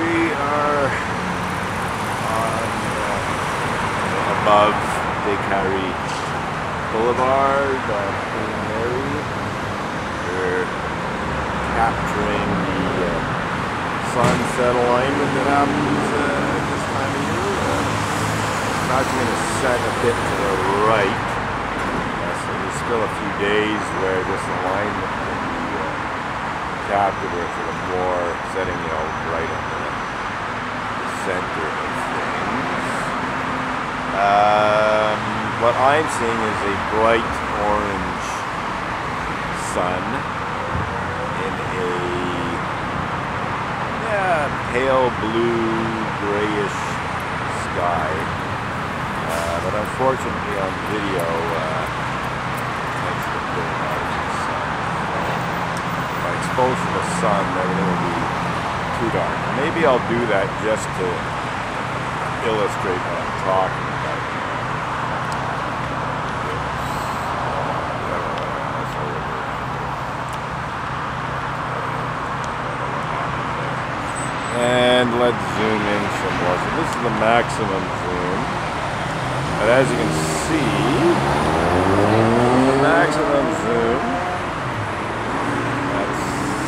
We are on above Decarie Boulevard on Queen Mary. We're capturing the sunset alignment that happens this time of year. It's actually going to set a bit to the right. So there's still a few days where this alignment will be captured with sort of more setting, right on the center of things. What I'm seeing is a bright orange sun in a pale blue grayish sky, but unfortunately on video it's been going out of the sun. If I expose to the sun, everything will be too dark. Maybe I'll do that just to illustrate what I'm talking about. And let's zoom in some more. So this is the maximum zoom. But as you can see, the maximum zoom, that's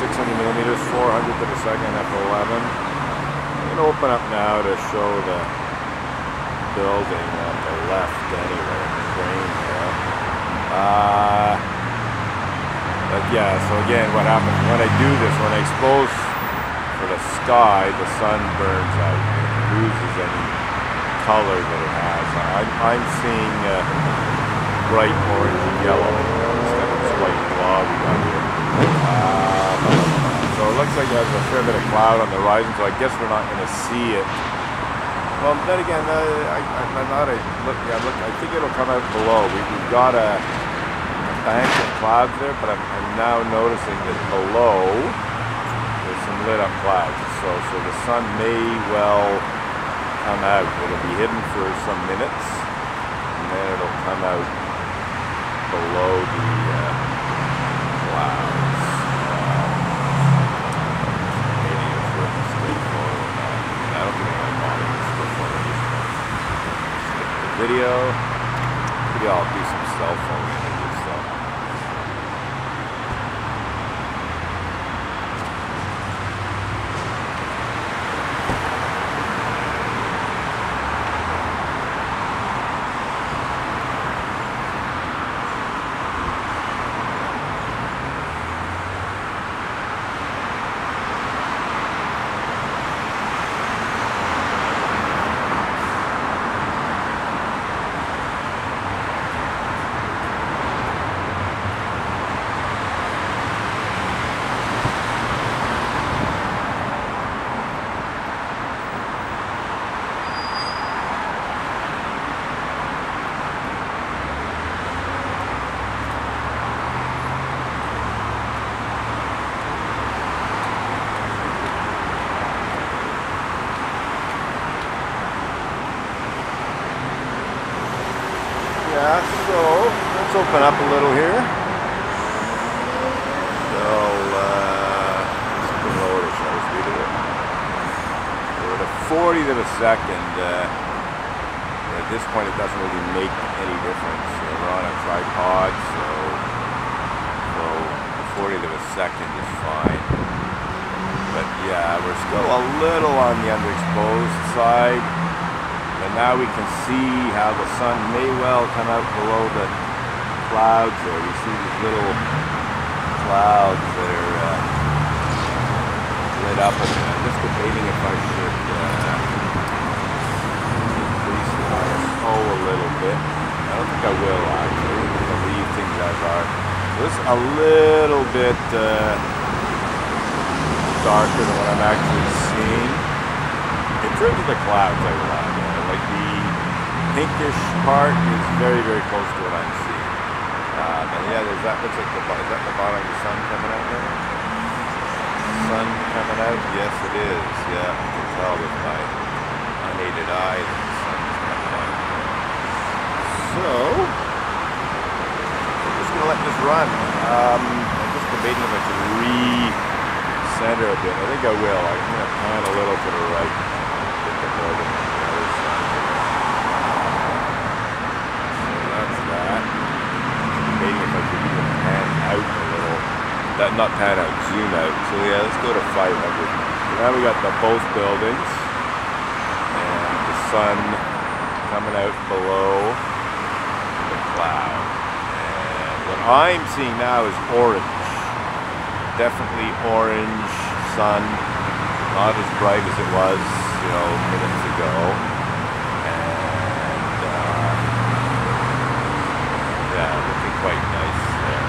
600 millimeters, 400 to the second, f11. I'm going to open up now to show the building on the left anyway, the frame there. But yeah, so again, what happens when I do this, when I expose for the sky, the sun burns out, it loses any color that it has. I'm seeing bright orange and yellow instead of this white blob we got here. So it looks like there's a fair bit of cloud on the horizon, so I guess we're not going to see it. Well, then again, I think it'll come out below. We've got a bank of clouds there, but I'm now noticing that below there's some lit up clouds. So the sun may well come out. It'll be hidden for some minutes, and then it'll come out below the clouds. Maybe it's worth a still photo. I don't think I'm bothering with still photo. Skip the video. Maybe I'll do some cell phone images though. Yeah, so let's open up a little here. So let's put it lower to show speed of it. So at a 40 to the second, at this point it doesn't really make any difference. We're on a tripod, so 40 to the second is fine. But yeah, we're still a little on the underexposed side. And now we can see how the sun may well come out below the clouds there. We see these little clouds that are lit up. And I'm just debating if I should increase the ISO a little bit. I don't think I will actually. I'm going to leave things as are. So this is a little bit darker than what I'm actually seeing. In terms of the clouds, I will add. Like the pinkish part is very, very close to what I'm seeing. And yeah, looks like is that the bottom of the sun coming out there? Sun coming out? Yes, it is. Yeah, I can tell with my unaided eye that the sun is coming out. So, I'm just going to let this run. I'm just debating if I should center a bit. I think I will. I'm going to pan a little to the right. Get the building on the other side. So that's that. Maybe if I could even pan out a little. Not pan out, zoom out. So yeah, let's go to 500. So now we got both buildings. And the sun coming out below the cloud. And what I'm seeing now is orange. Definitely orange sun, not as bright as it was, minutes ago. And yeah, looking quite nice there.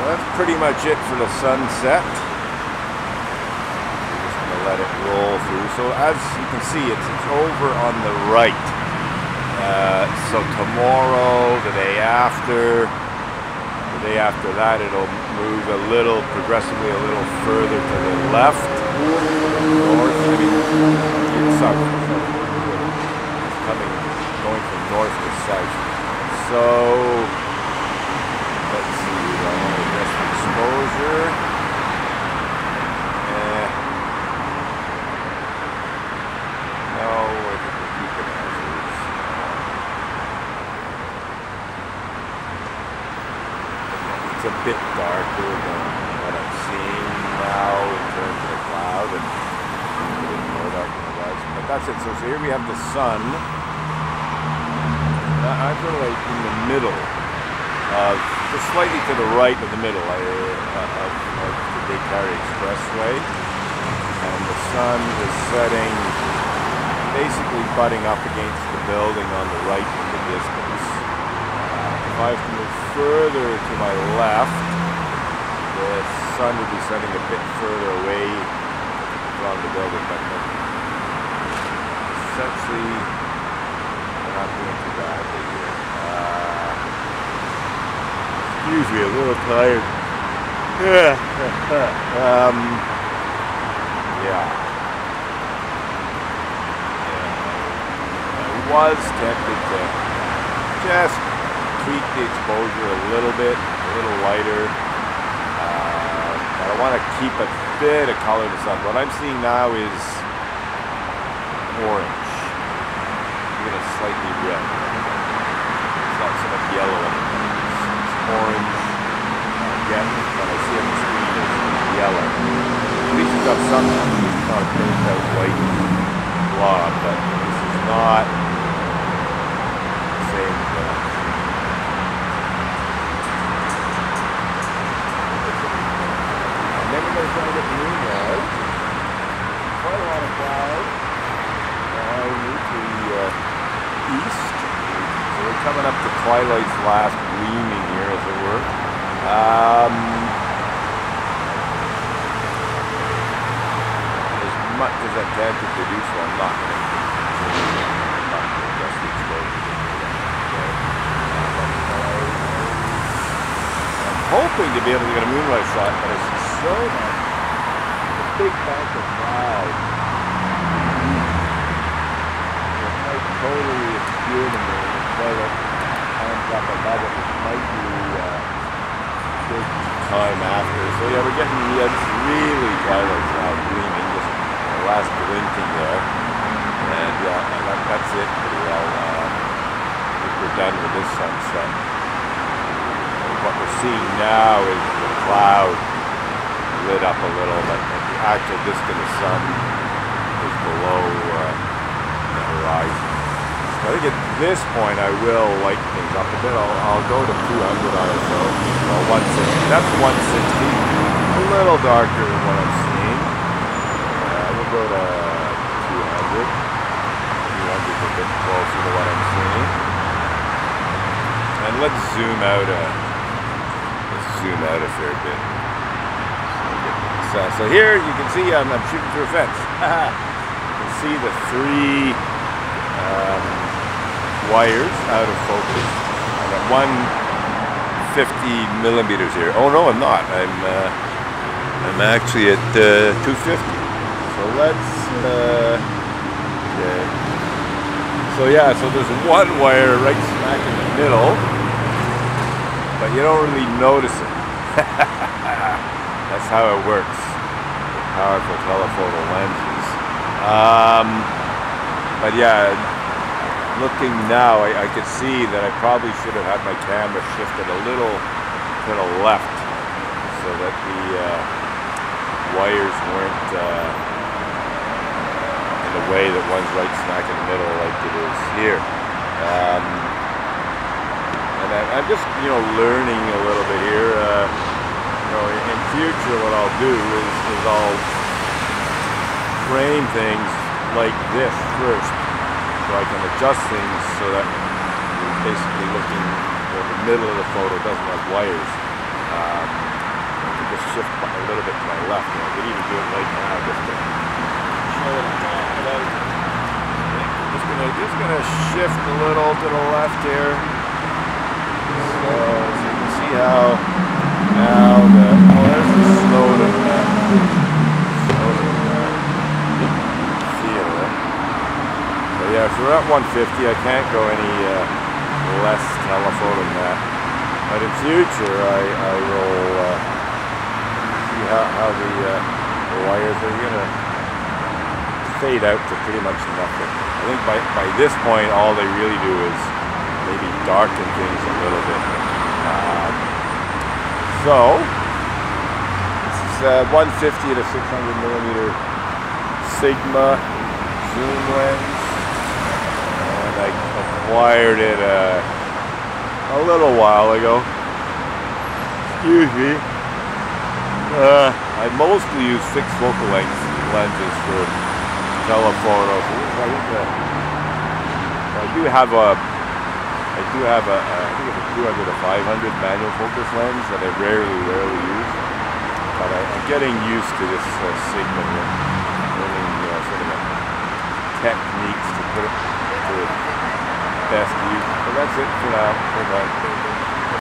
That's pretty much it for the sunset. We're just going to let it roll through. So as you can see, it's over on the right. So tomorrow, the day after that, it'll move a little, progressively a little further to the left. North, south. It's going from north to south. So let's see, I want to adjust the exposure. No, I think we'll keep it as is. It's a bit darker than what I'm seeing now in terms of the cloud, and a bit more dark than it was. But that's it. So here we have the sun. I'm sort of like in the middle of, just slightly to the right of the middle of the Decarie Expressway, and the sun is setting, basically butting up against the building on the right in the distance. If I move further to my left, the sun would be setting a bit further away from the building, but essentially we're not doing too badly here. Excuse me, a little tired. Yeah. I was tempted to just tweak the exposure a little bit, a little lighter. But I want to keep a bit of color to the sun. What I'm seeing now is orange, even a slightly red. It's not so much yellow anymore. It's orange. Again, what I see on the screen is yellow. At least it's got some, it's not a burnt out white blob, but this is not the same thing. And then we're going to try to get the moon out. Quite a lot of clouds. Now we move to the east. So we're coming up to twilight's last gleaming here, as it were. As much as I'm tempted to do so, I'm not going to adjust the exposure. I'm hoping to be able to get a moonlight shot, but I see so much. A big bank of clouds. It might totally obscure the moon and twilight comes up above it, which might be good time after. So yeah, we're getting really twilight now, gleaming, just the last glinting there. And yeah, that's it pretty well. I think we're done with this sunset. And what we're seeing now is the cloud lit up a little, but the actual disk of the sun is below the horizon. So I think at this point I will lighten things up a bit. I'll go to 200 ISO, well, 160. That's 160, a little darker than what I'm seeing. We'll go to 200. 200 is a bit closer to what I'm seeing. And let's zoom out a fair bit. So here you can see I'm shooting through a fence. You can see the 3 wires out of focus. I'm at 150 millimeters here. Oh no, I'm not. I'm actually at 250. So let's. Okay. So yeah, so there's one wire right smack in the middle, but you don't really notice it. That's how it works. Powerful telephoto lenses. But yeah, looking now, I could see that I probably should have had my camera shifted a little to the left so that the wires weren't in the way that one's right smack in the middle like it is here. And I'm just, learning a little bit here. In future, what I'll do is I'll frame things like this first, so I can adjust things so that you're basically looking where the middle of the photo doesn't have wires. I can just shift a little bit to my left. I could even do it right now just to show it. Just gonna shift a little to the left here. So you can see how now there's the slow to feel it. But yeah, so we're at 150. I can't go any less telephoto than that. But in future, I will see how the wires are gonna fade out to pretty much nothing. I think by this point, all they really do is maybe darken things a little bit. So this is 150 to 600 millimeter Sigma zoom lens, and I acquired it a little while ago. Excuse me. I mostly use fixed focal length lenses for telephoto. I do have a I think it's a 200 to 500 manual focus lens that I rarely use, but I'm getting used to this Sigma here, learning sort of techniques to put it to best use. So that's it for now.